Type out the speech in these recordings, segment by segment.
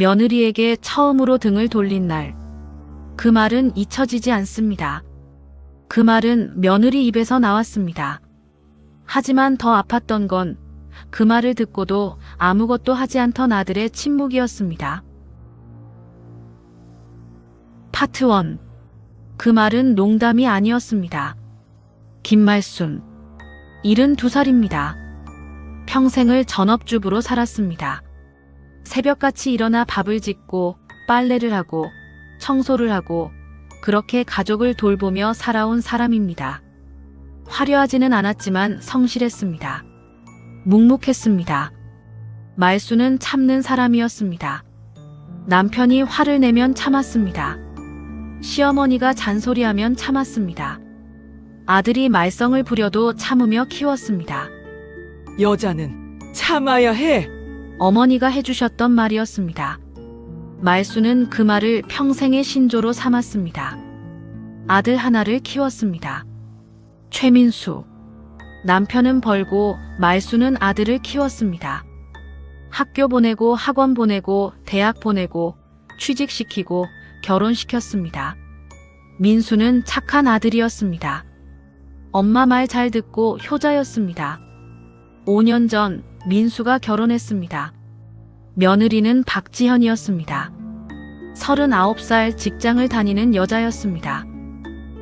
며느리에게 처음으로 등을 돌린 날, 그 말은 잊혀지지 않습니다. 그 말은 며느리 입에서 나왔습니다. 하지만 더 아팠던 건 그 말을 듣고도 아무것도 하지 않던 아들의 침묵이었습니다. 파트 1. 그 말은 농담이 아니었습니다. 김말순, 72살입니다. 평생을 전업주부로 살았습니다. 새벽같이 일어나 밥을 짓고 빨래를 하고 청소를 하고 그렇게 가족을 돌보며 살아온 사람입니다. 화려하지는 않았지만 성실했습니다. 묵묵했습니다. 말수는 참는 사람이었습니다. 남편이 화를 내면 참았습니다. 시어머니가 잔소리하면 참았습니다. 아들이 말썽을 부려도 참으며 키웠습니다. 여자는 참아야 해. 어머니가 해주셨던 말이었습니다. 말수는 그 말을 평생의 신조로 삼았습니다. 아들 하나를 키웠습니다. 최민수. 남편은 벌고 말수는 아들을 키웠습니다. 학교 보내고 학원 보내고 대학 보내고 취직시키고 결혼시켰습니다. 민수는 착한 아들이었습니다. 엄마 말 잘 듣고 효자였습니다. 5년 전 민수가 결혼했습니다. 며느리는 박지현이었습니다. 39살 직장을 다니는 여자였습니다.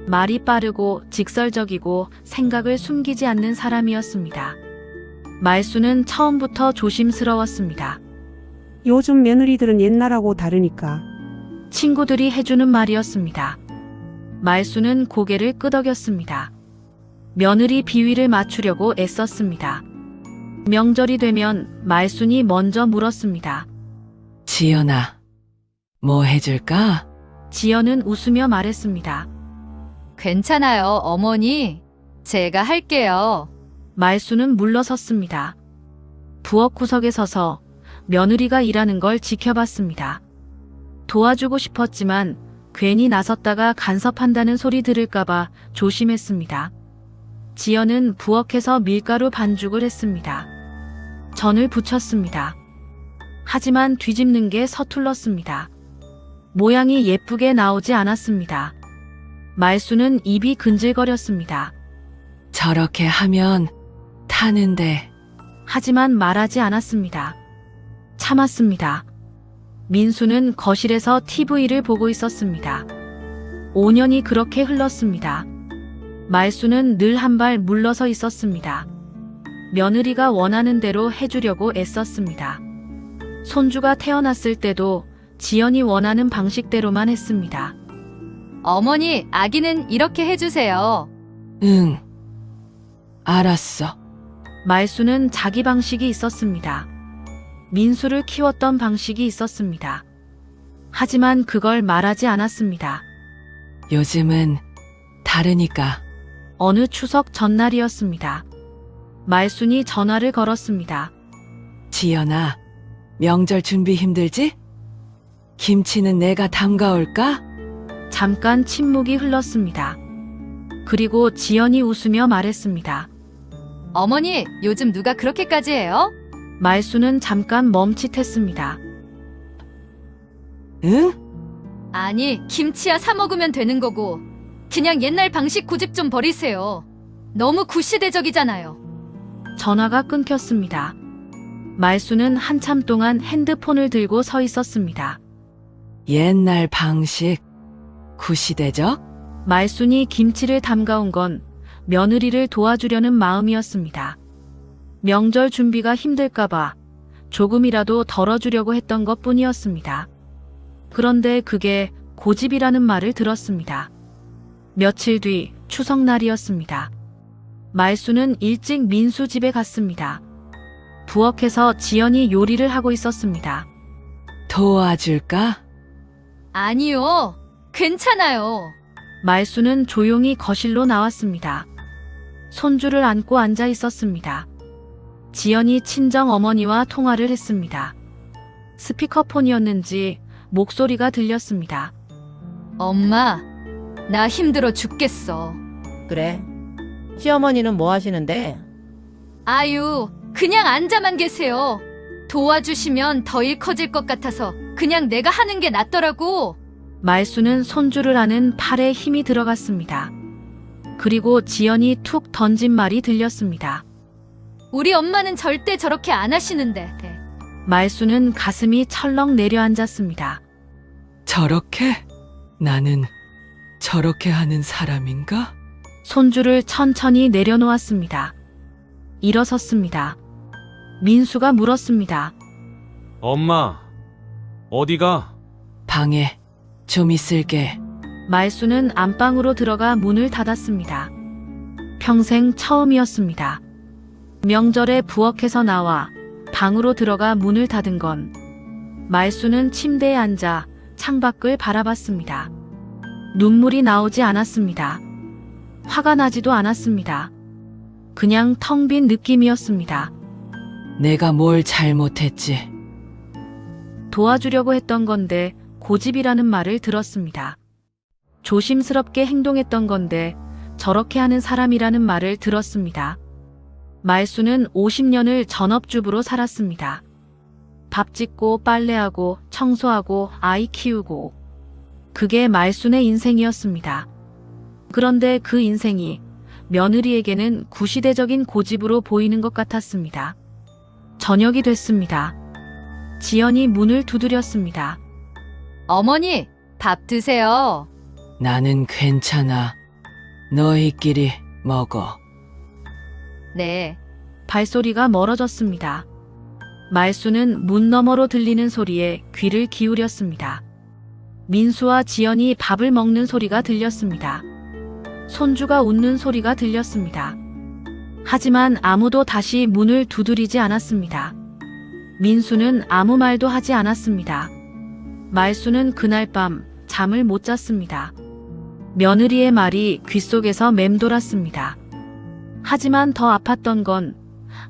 말이 빠르고 직설적이고 생각을 숨기지 않는 사람이었습니다. 말수는 처음부터 조심스러웠습니다. 요즘 며느리들은 옛날하고 다르니까. 친구들이 해주는 말이었습니다. 말수는 고개를 끄덕였습니다. 며느리 비위를 맞추려고 애썼습니다. 명절이 되면 말순이 먼저 물었습니다. 지연아, 뭐 해줄까? 지연은 웃으며 말했습니다. 괜찮아요, 어머니. 제가 할게요. 말수는 물러섰습니다. 부엌 구석에 서서 며느리가 일하는 걸 지켜봤습니다. 도와주고 싶었지만 괜히 나섰다가 간섭한다는 소리 들을까봐 조심했습니다. 지연은 부엌에서 밀가루 반죽을 했습니다. 전을 부쳤습니다. 하지만 뒤집는 게 서툴렀습니다. 모양이 예쁘게 나오지 않았습니다. 말수는 입이 근질거렸습니다. 저렇게 하면 타는데. 하지만 말하지 않았습니다. 참았습니다. 민수는 거실에서 TV를 보고 있었습니다. 5년이 그렇게 흘렀습니다. 말수는 늘 한 발 물러서 있었습니다. 며느리가 원하는 대로 해주려고 애썼습니다. 손주가 태어났을 때도 지연이 원하는 방식대로만 했습니다. 어머니, 아기는 이렇게 해주세요. 응. 알았어. 말수는 자기 방식이 있었습니다. 민수를 키웠던 방식이 있었습니다. 하지만 그걸 말하지 않았습니다. 요즘은 다르니까. 어느 추석 전날이었습니다. 말순이 전화를 걸었습니다. 지연아, 명절 준비 힘들지? 김치는 내가 담가올까? 잠깐 침묵이 흘렀습니다. 그리고 지연이 웃으며 말했습니다. 어머니, 요즘 누가 그렇게까지 해요? 말수는 잠깐 멈칫했습니다. 응? 아니, 김치야 사 먹으면 되는 거고 그냥 옛날 방식 고집 좀 버리세요. 너무 구시대적이잖아요. 전화가 끊겼습니다. 말수는 한참 동안 핸드폰을 들고 서 있었습니다. 옛날 방식. 구시대적? 말순이 김치를 담가온 건 며느리를 도와주려는 마음이었습니다. 명절 준비가 힘들까봐 조금이라도 덜어주려고 했던 것 뿐이었습니다. 그런데 그게 고집이라는 말을 들었습니다. 며칠 뒤 추석날이었습니다. 말수는 일찍 민수 집에 갔습니다. 부엌에서 지연이 요리를 하고 있었습니다. 도와줄까? 아니요, 괜찮아요. 말수는 조용히 거실로 나왔습니다. 손주를 안고 앉아 있었습니다. 지연이 친정 어머니와 통화를 했습니다. 스피커폰이었는지 목소리가 들렸습니다. 엄마, 나 힘들어 죽겠어. 그래. 시어머니는 뭐 하시는데? 아유, 그냥 앉아만 계세요. 도와주시면 더 일 커질 것 같아서 그냥 내가 하는 게 낫더라고. 말수는 손주를 안은 팔에 힘이 들어갔습니다. 그리고 지연이 툭 던진 말이 들렸습니다. 우리 엄마는 절대 저렇게 안 하시는데. 말수는 가슴이 철렁 내려앉았습니다. 저렇게? 나는 저렇게 하는 사람인가? 손주를 천천히 내려놓았습니다. 일어섰습니다. 민수가 물었습니다. 엄마, 어디가? 방에 좀 있을게. 말수는 안방으로 들어가 문을 닫았습니다. 평생 처음이었습니다. 명절에 부엌에서 나와 방으로 들어가 문을 닫은 건 말수는 침대에 앉아 창밖을 바라봤습니다. 눈물이 나오지 않았습니다. 화가 나지도 않았습니다. 그냥 텅 빈 느낌이었습니다. 내가 뭘 잘못했지? 도와주려고 했던 건데 고집이라는 말을 들었습니다. 조심스럽게 행동했던 건데 저렇게 하는 사람이라는 말을 들었습니다. 말수는 50년을 전업주부로 살았습니다. 밥 짓고 빨래하고 청소하고 아이 키우고 그게 말순의 인생이었습니다. 그런데 그 인생이 며느리에게는 구시대적인 고집으로 보이는 것 같았습니다. 저녁이 됐습니다. 지연이 문을 두드렸습니다. 어머니, 밥 드세요. 나는 괜찮아. 너희끼리 먹어. 네. 발소리가 멀어졌습니다. 말수는 문 너머로 들리는 소리에 귀를 기울였습니다. 민수와 지연이 밥을 먹는 소리가 들렸습니다. 손주가 웃는 소리가 들렸습니다. 하지만 아무도 다시 문을 두드리지 않았습니다. 민수는 아무 말도 하지 않았습니다. 말수는 그날 밤 잠을 못 잤습니다. 며느리의 말이 귓속에서 맴돌았습니다. 하지만 더 아팠던 건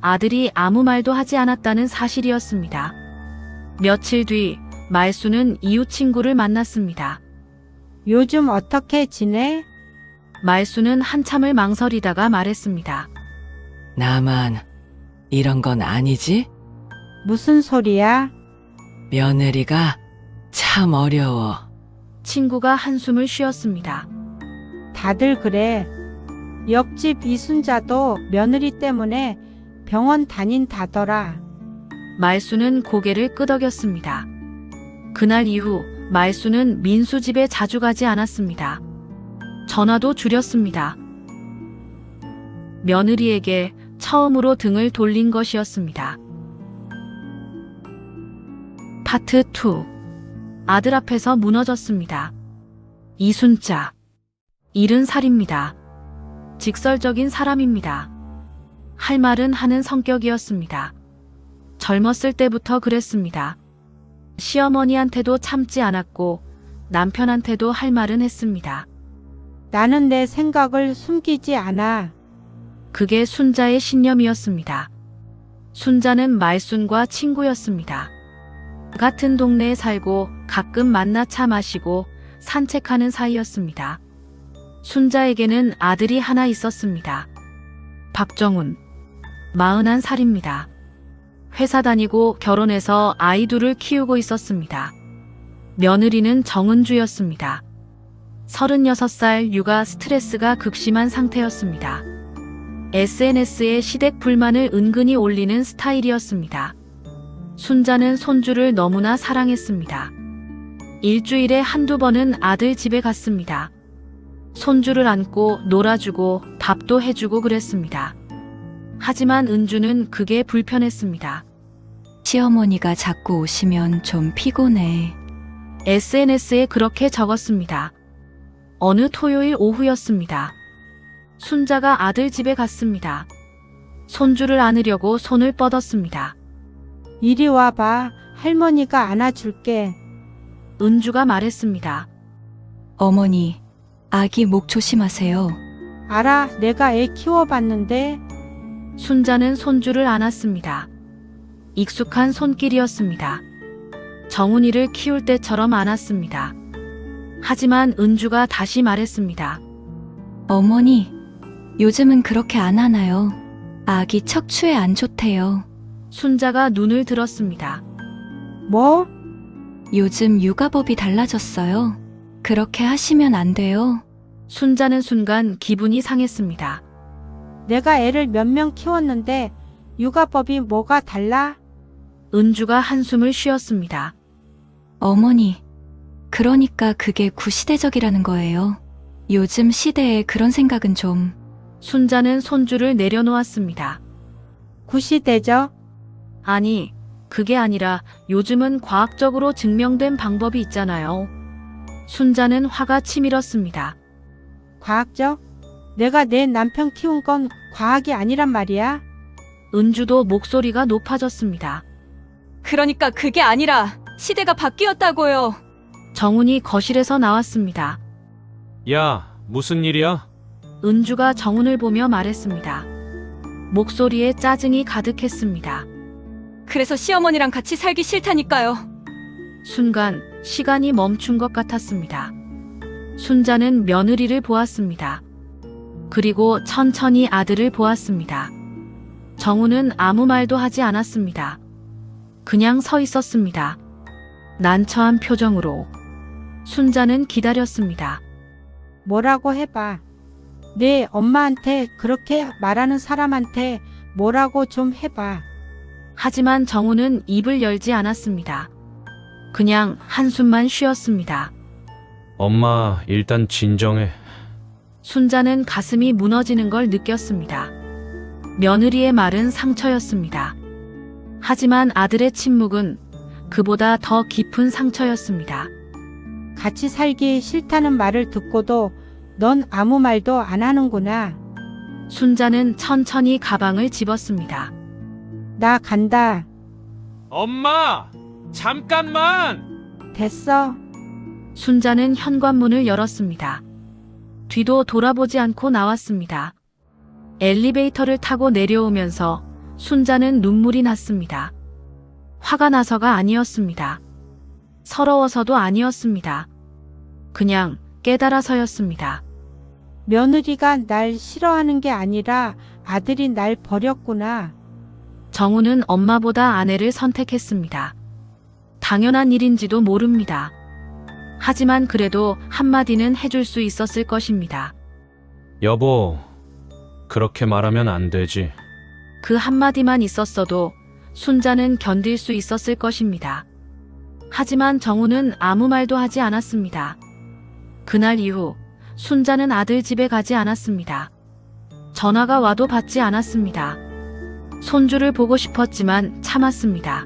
아들이 아무 말도 하지 않았다는 사실이었습니다. 며칠 뒤 말수는 이웃 친구를 만났습니다. 요즘 어떻게 지내? 말수는 한참을 망설이다가 말했습니다. 나만 이런 건 아니지? 무슨 소리야? 며느리가 참 어려워. 친구가 한숨을 쉬었습니다. 다들 그래. 옆집 이순자도 며느리 때문에 병원 다닌다더라. 말수는 고개를 끄덕였습니다. 그날 이후 말수는 민수 집에 자주 가지 않았습니다. 전화도 줄였습니다. 며느리에게 처음으로 등을 돌린 것이었습니다. 파트 2. 아들 앞에서 무너졌습니다. 이순자. 70살입니다. 직설적인 사람입니다. 할 말은 하는 성격이었습니다. 젊었을 때부터 그랬습니다. 시어머니한테도 참지 않았고 남편한테도 할 말은 했습니다. 나는 내 생각을 숨기지 않아. 그게 순자의 신념이었습니다. 순자는 말순과 친구였습니다. 같은 동네에 살고 가끔 만나 차 마시고 산책하는 사이였습니다. 순자에게는 아들이 하나 있었습니다. 박정훈, 41살입니다. 회사 다니고 결혼해서 아이 둘을 키우고 있었습니다. 며느리는 정은주였습니다. 36살 육아 스트레스가 극심한 상태였습니다. SNS에 시댁 불만을 은근히 올리는 스타일이었습니다. 순자는 손주를 너무나 사랑했습니다. 일주일에 한두 번은 아들 집에 갔습니다. 손주를 안고 놀아주고 밥도 해주고 그랬습니다. 하지만 은주는 그게 불편했습니다. 시어머니가 자꾸 오시면 좀 피곤해. SNS에 그렇게 적었습니다. 어느 토요일 오후였습니다. 순자가 아들 집에 갔습니다. 손주를 안으려고 손을 뻗었습니다. 이리 와봐. 할머니가 안아줄게. 은주가 말했습니다. 어머니, 아기 목 조심하세요. 알아. 내가 애 키워봤는데. 순자는 손주를 안았습니다. 익숙한 손길이었습니다. 정훈이를 키울 때처럼 안았습니다. 하지만 은주가 다시 말했습니다. 어머니, 요즘은 그렇게 안 하나요? 아기 척추에 안 좋대요. 순자가 눈을 들었습니다. 뭐? 요즘 육아법이 달라졌어요. 그렇게 하시면 안 돼요. 순자는 순간 기분이 상했습니다. 내가 애를 몇 명 키웠는데 육아법이 뭐가 달라? 은주가 한숨을 쉬었습니다. 어머니, 그러니까 그게 구시대적이라는 거예요. 요즘 시대에 그런 생각은 좀. 순자는 손주를 내려놓았습니다. 구시대적? 아니, 그게 아니라 요즘은 과학적으로 증명된 방법이 있잖아요. 순자는 화가 치밀었습니다. 과학적? 내가 내 남편 키운 건 과학이 아니란 말이야? 은주도 목소리가 높아졌습니다. 그러니까 그게 아니라 시대가 바뀌었다고요. 정훈이 거실에서 나왔습니다. 야, 무슨 일이야? 은주가 정훈을 보며 말했습니다. 목소리에 짜증이 가득했습니다. 그래서 시어머니랑 같이 살기 싫다니까요. 순간 시간이 멈춘 것 같았습니다. 순자는 며느리를 보았습니다. 그리고 천천히 아들을 보았습니다. 정우는 아무 말도 하지 않았습니다. 그냥 서 있었습니다. 난처한 표정으로. 순자는 기다렸습니다. 뭐라고 해봐. 내 엄마한테 그렇게 말하는 사람한테 뭐라고 좀 해봐. 하지만 정우는 입을 열지 않았습니다. 그냥 한숨만 쉬었습니다. 엄마, 일단 진정해. 순자는 가슴이 무너지는 걸 느꼈습니다. 며느리의 말은 상처였습니다. 하지만 아들의 침묵은 그보다 더 깊은 상처였습니다. 같이 살기 싫다는 말을 듣고도 넌 아무 말도 안 하는구나. 순자는 천천히 가방을 집었습니다. 나 간다. 엄마! 잠깐만! 됐어. 순자는 현관문을 열었습니다. 뒤도 돌아보지 않고 나왔습니다. 엘리베이터를 타고 내려오면서 순자는 눈물이 났습니다. 화가 나서가 아니었습니다. 서러워서도 아니었습니다. 그냥 깨달아서였습니다. 며느리가 날 싫어하는 게 아니라 아들이 날 버렸구나. 정우는 엄마보다 아내를 선택했습니다. 당연한 일인지도 모릅니다. 하지만 그래도 한마디는 해줄 수 있었을 것입니다. 여보, 그렇게 말하면 안 되지. 그 한마디만 있었어도 순자는 견딜 수 있었을 것입니다. 하지만 정우는 아무 말도 하지 않았습니다. 그날 이후 순자는 아들 집에 가지 않았습니다. 전화가 와도 받지 않았습니다. 손주를 보고 싶었지만 참았습니다.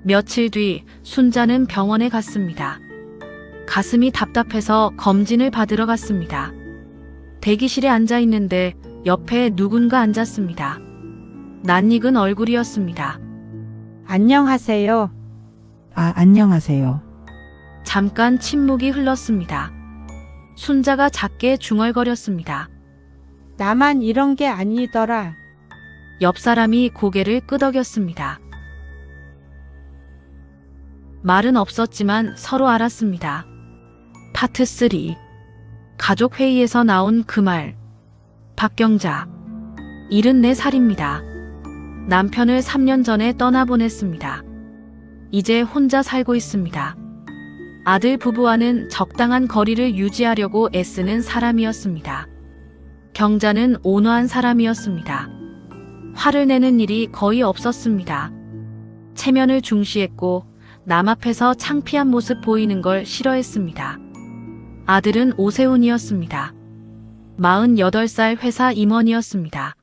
며칠 뒤 순자는 병원에 갔습니다. 가슴이 답답해서 검진을 받으러 갔습니다. 대기실에 앉아 있는데 옆에 누군가 앉았습니다. 낯익은 얼굴이었습니다. 안녕하세요. 안녕하세요. 잠깐 침묵이 흘렀습니다. 순자가 작게 중얼거렸습니다. 나만 이런 게 아니더라. 옆 사람이 고개를 끄덕였습니다. 말은 없었지만 서로 알았습니다. 파트 3. 가족회의에서 나온 그 말. 박경자. 74살입니다. 남편을 3년 전에 떠나보냈습니다. 이제 혼자 살고 있습니다. 아들 부부와는 적당한 거리를 유지하려고 애쓰는 사람이었습니다. 경자는 온화한 사람이었습니다. 화를 내는 일이 거의 없었습니다. 체면을 중시했고 남 앞에서 창피한 모습 보이는 걸 싫어했습니다. 아들은 오세훈이었습니다. 48살 회사 임원이었습니다.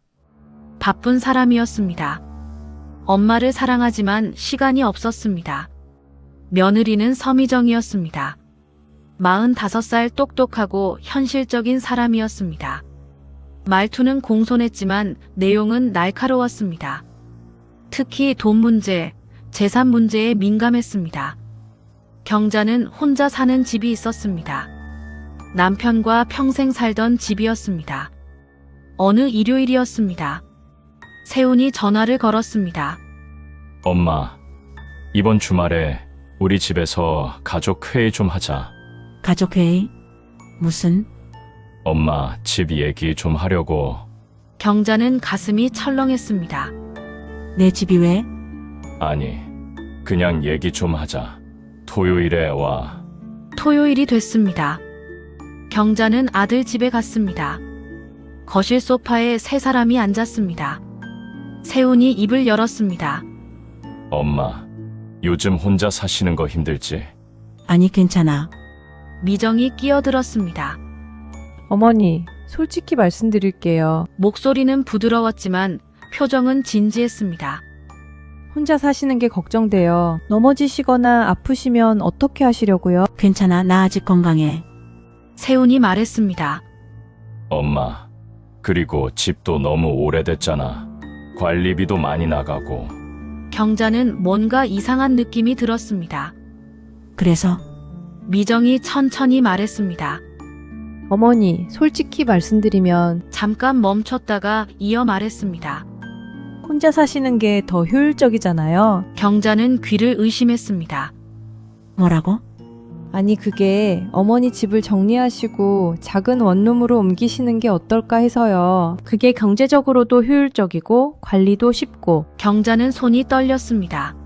바쁜 사람이었습니다. 엄마를 사랑하지만 시간이 없었습니다. 며느리는 서미정이었습니다. 45살 똑똑하고 현실적인 사람이었습니다. 말투는 공손했지만 내용은 날카로웠습니다. 특히 돈 문제, 재산 문제에 민감했습니다. 경자는 혼자 사는 집이 있었습니다. 남편과 평생 살던 집이었습니다. 어느 일요일이었습니다. 세훈이 전화를 걸었습니다. 엄마, 이번 주말에 우리 집에서 가족 회의 좀 하자. 가족회의? 무슨? 엄마, 집 얘기 좀 하려고. 경자는 가슴이 철렁했습니다. 내 집이 왜? 아니, 그냥 얘기 좀 하자. 토요일에 와. 토요일이 됐습니다. 경자는 아들 집에 갔습니다. 거실 소파에 세 사람이 앉았습니다. 세훈이 입을 열었습니다. 엄마, 요즘 혼자 사시는 거 힘들지? 아니, 괜찮아. 미정이 끼어들었습니다. 어머니, 솔직히 말씀드릴게요. 목소리는 부드러웠지만 표정은 진지했습니다. 혼자 사시는 게 걱정돼요. 넘어지시거나 아프시면 어떻게 하시려고요? 괜찮아. 나 아직 건강해. 세훈이 말했습니다. 엄마, 그리고 집도 너무 오래됐잖아. 관리비도 많이 나가고. 경자는 뭔가 이상한 느낌이 들었습니다. 그래서 미정이 천천히 말했습니다. 어머니, 솔직히 말씀드리면 잠깐 멈췄다가 이어 말했습니다. 혼자 사시는 게 더 효율적이잖아요. 경자는 귀를 의심했습니다. 뭐라고? 아니, 그게 어머니 집을 정리하시고 작은 원룸으로 옮기시는 게 어떨까 해서요. 그게 경제적으로도 효율적이고 관리도 쉽고. 경자는 손이 떨렸습니다.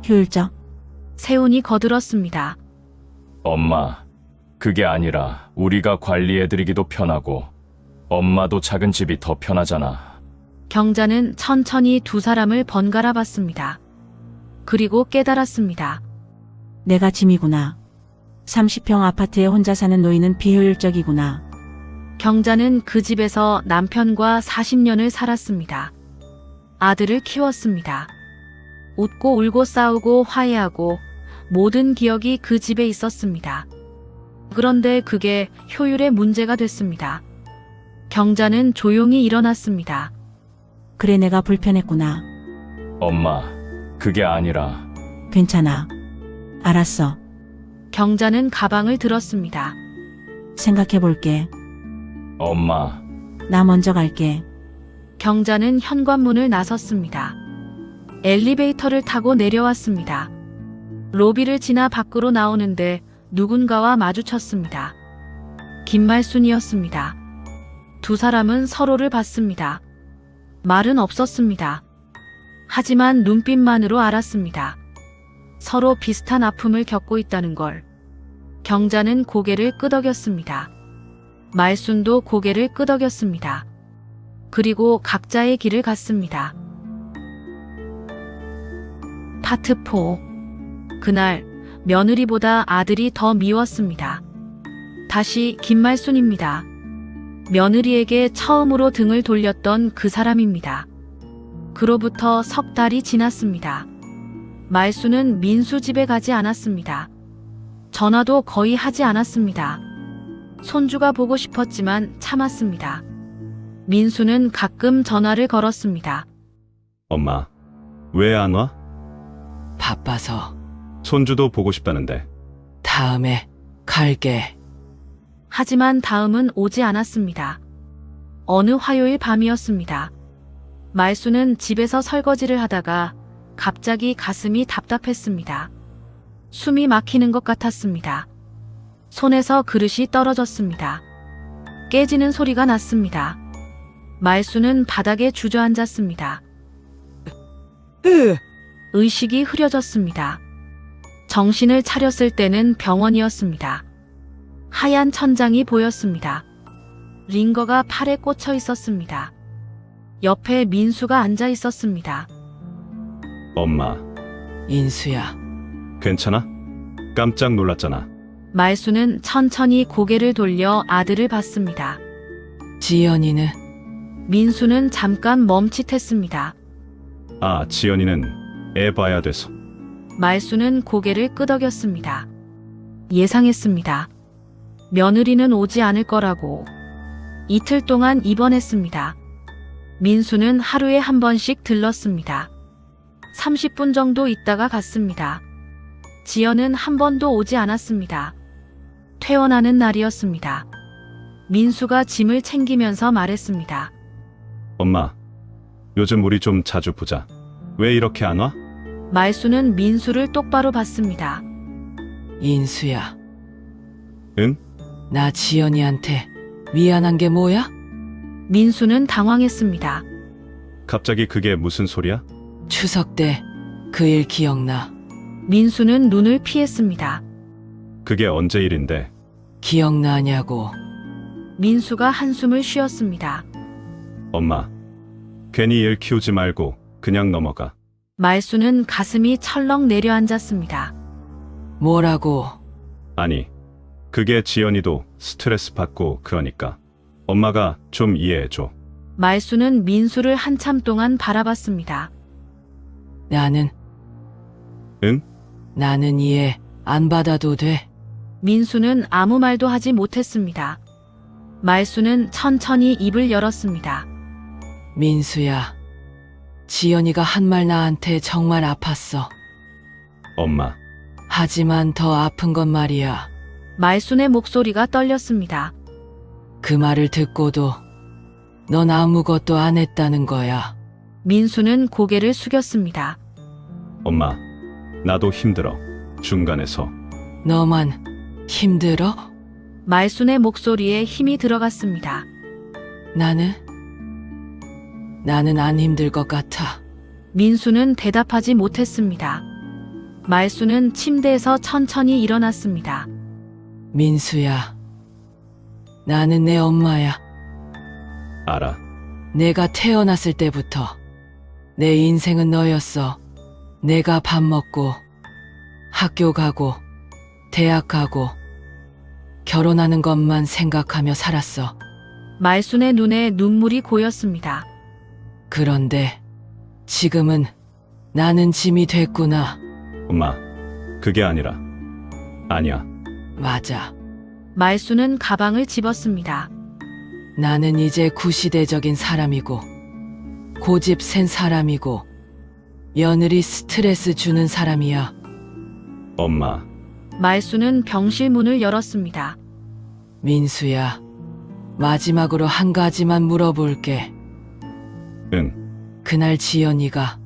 효율적? 세훈이 거들었습니다. 엄마, 그게 아니라 우리가 관리해드리기도 편하고 엄마도 작은 집이 더 편하잖아. 경자는 천천히 두 사람을 번갈아 봤습니다. 그리고 깨달았습니다. 내가 짐이구나. 30평 아파트에 혼자 사는 노인은 비효율적이구나. 경자는 그 집에서 남편과 40년을 살았습니다. 아들을 키웠습니다. 웃고 울고 싸우고 화해하고 모든 기억이 그 집에 있었습니다. 그런데 그게 효율의 문제가 됐습니다. 경자는 조용히 일어났습니다. 그래, 내가 불편했구나. 엄마, 그게 아니라 괜찮아. 알았어. 경자는 가방을 들었습니다. 생각해볼게. 엄마, 나 먼저 갈게. 경자는 현관문을 나섰습니다. 엘리베이터를 타고 내려왔습니다. 로비를 지나 밖으로 나오는데 누군가와 마주쳤습니다. 김말순이었습니다. 두 사람은 서로를 봤습니다. 말은 없었습니다. 하지만 눈빛만으로 알았습니다. 서로 비슷한 아픔을 겪고 있다는 걸. 경자는 고개를 끄덕였습니다. 말순도 고개를 끄덕였습니다. 그리고 각자의 길을 갔습니다. 파트 4. 그날 며느리보다 아들이 더 미웠습니다. 다시 김말순입니다. 며느리에게 처음으로 등을 돌렸던 그 사람입니다. 그로부터 석 달이 지났습니다. 말순은 민수 집에 가지 않았습니다. 전화도 거의 하지 않았습니다. 손주가 보고 싶었지만 참았습니다. 민수는 가끔 전화를 걸었습니다. 엄마, 왜 안 와? 바빠서. 손주도 보고 싶다는데. 다음에 갈게. 하지만 다음은 오지 않았습니다. 어느 화요일 밤이었습니다. 말수는 집에서 설거지를 하다가 갑자기 가슴이 답답했습니다. 숨이 막히는 것 같았습니다. 손에서 그릇이 떨어졌습니다. 깨지는 소리가 났습니다. 말수는 바닥에 주저앉았습니다. 의식이 흐려졌습니다. 정신을 차렸을 때는 병원이었습니다. 하얀 천장이 보였습니다. 링거가 팔에 꽂혀 있었습니다. 옆에 민수가 앉아 있었습니다. 엄마, 인수야. 괜찮아? 깜짝 놀랐잖아. 말수는 천천히 고개를 돌려 아들을 봤습니다. 지연이는? 민수는 잠깐 멈칫했습니다. 아, 지연이는 애 봐야 돼서. 말수는 고개를 끄덕였습니다. 예상했습니다. 며느리는 오지 않을 거라고. 이틀 동안 입원했습니다. 민수는 하루에 한 번씩 들렀습니다. 30분 정도 있다가 갔습니다. 지연은 한 번도 오지 않았습니다. 퇴원하는 날이었습니다. 민수가 짐을 챙기면서 말했습니다. 엄마, 요즘 우리 좀 자주 보자. 왜 이렇게 안 와? 말수는 민수를 똑바로 봤습니다. 인수야. 응? 나 지연이한테 미안한 게 뭐야? 민수는 당황했습니다. 갑자기 그게 무슨 소리야? 추석 때 그 일 기억나? 민수는 눈을 피했습니다. 그게 언제 일인데? 기억나냐고. 민수가 한숨을 쉬었습니다. 엄마, 괜히 일 키우지 말고 그냥 넘어가. 말수는 가슴이 철렁 내려앉았습니다. 뭐라고? 아니, 그게 지연이도 스트레스 받고 그러니까 엄마가 좀 이해해줘. 말수는 민수를 한참 동안 바라봤습니다. 나는 응? 나는 이해 안 받아도 돼. 민수는 아무 말도 하지 못했습니다. 말수는 천천히 입을 열었습니다. 민수야, 지연이가 한 말 나한테 정말 아팠어. 엄마, 하지만 더 아픈 건 말이야. 말순의 목소리가 떨렸습니다. 그 말을 듣고도 넌 아무것도 안 했다는 거야. 민수는 고개를 숙였습니다. 엄마, 나도 힘들어. 중간에서. 너만 힘들어? 말순의 목소리에 힘이 들어갔습니다. 나는 안 힘들 것 같아. 민수는 대답하지 못했습니다. 말수는 침대에서 천천히 일어났습니다. 민수야, 나는 내 엄마야. 알아. 내가 태어났을 때부터 내 인생은 너였어. 내가 밥 먹고 학교 가고 대학 가고 결혼하는 것만 생각하며 살았어. 말순의 눈에 눈물이 고였습니다. 그런데 지금은 나는 짐이 됐구나. 엄마, 그게 아니라. 아니야. 맞아. 말수는 가방을 집었습니다. 나는 이제 구시대적인 사람이고 고집 센 사람이고 며느리 스트레스 주는 사람이야. 엄마, 말수는 병실 문을 열었습니다. 민수야, 마지막으로 한 가지만 물어볼게. 응. 그날 지연이가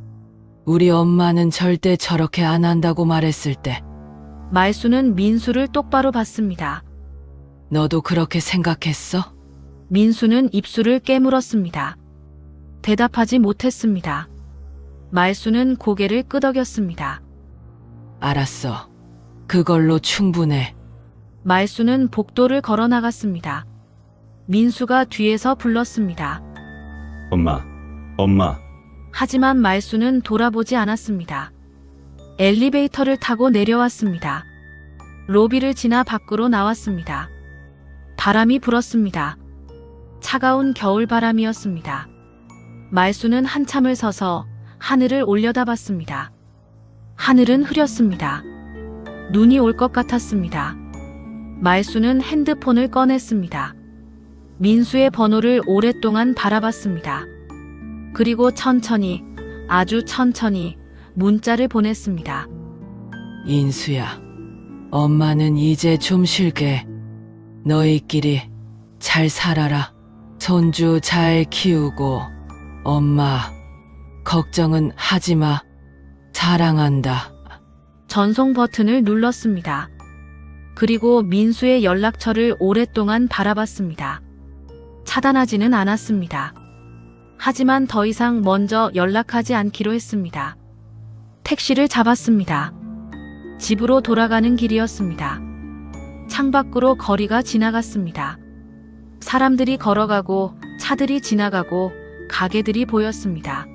우리 엄마는 절대 저렇게 안 한다고 말했을 때 말수는 민수를 똑바로 봤습니다. 너도 그렇게 생각했어? 민수는 입술을 깨물었습니다. 대답하지 못했습니다. 말수는 고개를 끄덕였습니다. 알았어. 그걸로 충분해. 말수는 복도를 걸어 나갔습니다. 민수가 뒤에서 불렀습니다. 엄마, 엄마. 하지만 말수는 돌아보지 않았습니다. 엘리베이터를 타고 내려왔습니다. 로비를 지나 밖으로 나왔습니다. 바람이 불었습니다. 차가운 겨울바람이었습니다. 말수는 한참을 서서 하늘을 올려다봤습니다. 하늘은 흐렸습니다. 눈이 올 것 같았습니다. 말수는 핸드폰을 꺼냈습니다. 민수의 번호를 오랫동안 바라봤습니다. 그리고 천천히, 아주 천천히 문자를 보냈습니다. 인수야, 엄마는 이제 좀 쉴게. 너희끼리 잘 살아라. 손주 잘 키우고 엄마 걱정은 하지 마. 사랑한다. 전송 버튼을 눌렀습니다. 그리고 민수의 연락처를 오랫동안 바라봤습니다. 차단하지는 않았습니다. 하지만 더 이상 먼저 연락하지 않기로 했습니다. 택시를 잡았습니다. 집으로 돌아가는 길이었습니다. 창밖으로 거리가 지나갔습니다. 사람들이 걸어가고 차들이 지나가고 가게들이 보였습니다.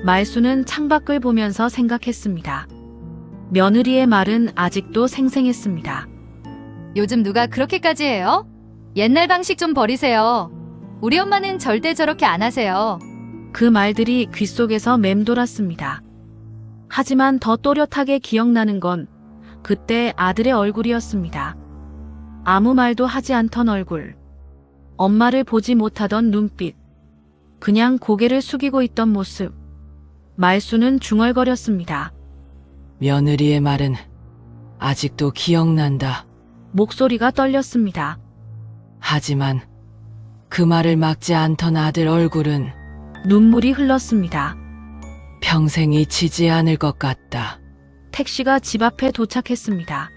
말수는 창밖을 보면서 생각했습니다. 며느리의 말은 아직도 생생했습니다. 요즘 누가 그렇게까지 해요? 옛날 방식 좀 버리세요. 우리 엄마는 절대 저렇게 안 하세요. 그 말들이 귓속에서 맴돌았습니다. 하지만 더 또렷하게 기억나는 건 그때 아들의 얼굴이었습니다. 아무 말도 하지 않던 얼굴. 엄마를 보지 못하던 눈빛. 그냥 고개를 숙이고 있던 모습. 말수는 중얼거렸습니다. 며느리의 말은 아직도 기억난다. 목소리가 떨렸습니다. 하지만 그 말을 막지 않던 아들 얼굴은 눈물이 흘렀습니다. 평생 잊히지 않을 것 같다. 택시가 집 앞에 도착했습니다.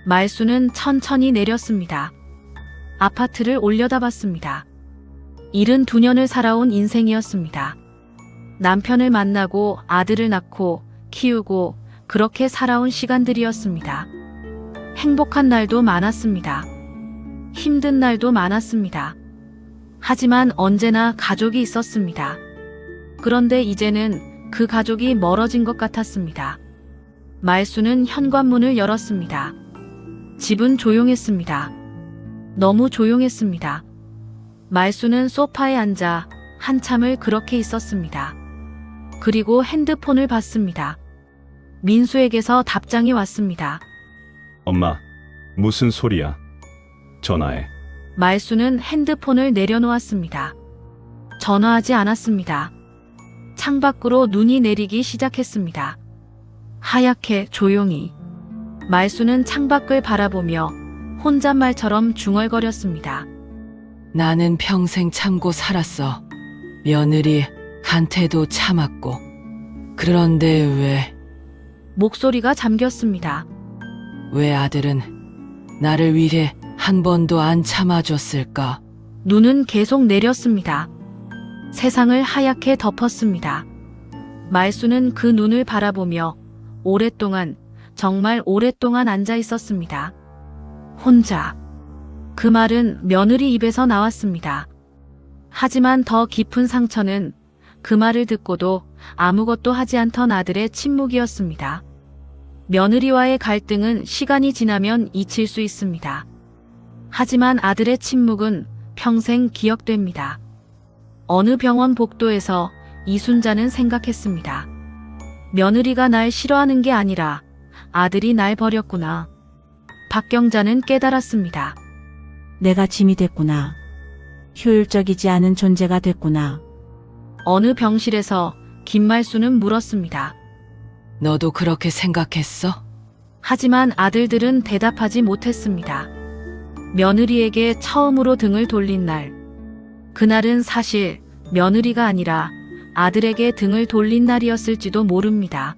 말수는 천천히 내렸습니다. 아파트를 올려다봤습니다. 72년을 살아온 인생이었습니다. 남편을 만나고 아들을 낳고 키우고 그렇게 살아온 시간들이었습니다. 행복한 날도 많았습니다. 힘든 날도 많았습니다. 하지만 언제나 가족이 있었습니다. 그런데 이제는 그 가족이 멀어진 것 같았습니다. 말수는 현관문을 열었습니다. 집은 조용했습니다. 너무 조용했습니다. 말수는 소파에 앉아 한참을 그렇게 있었습니다. 그리고 핸드폰을 봤습니다. 민수에게서 답장이 왔습니다. 엄마, 무슨 소리야? 전화해. 말수는 핸드폰을 내려놓았습니다. 전화하지 않았습니다. 창밖으로 눈이 내리기 시작했습니다. 하얗게 조용히. 말수는 창밖을 바라보며 혼잣말처럼 중얼거렸습니다. 나는 평생 참고 살았어. 며느리 한테도 참았고. 그런데 목소리가 잠겼습니다. 왜 아들은 나를 위해 한 번도 안 참아줬을까? 눈은 계속 내렸습니다. 세상을 하얗게 덮었습니다. 말수는 그 눈을 바라보며 오랫동안, 정말 오랫동안 앉아 있었습니다. 혼자. 그 말은 며느리 입에서 나왔습니다. 하지만 더 깊은 상처는 그 말을 듣고도 아무것도 하지 않던 아들의 침묵이었습니다. 며느리와의 갈등은 시간이 지나면 잊힐 수 있습니다. 하지만 아들의 침묵은 평생 기억됩니다. 어느 병원 복도에서 이순자는 생각했습니다. 며느리가 날 싫어하는 게 아니라 아들이 날 버렸구나. 박경자는 깨달았습니다. 내가 짐이 됐구나. 효율적이지 않은 존재가 됐구나. 어느 병실에서 김말수는 물었습니다. 너도 그렇게 생각했어? 하지만 아들들은 대답하지 못했습니다. 며느리에게 처음으로 등을 돌린 날. 그날은 사실 며느리가 아니라 아들에게 등을 돌린 날이었을지도 모릅니다.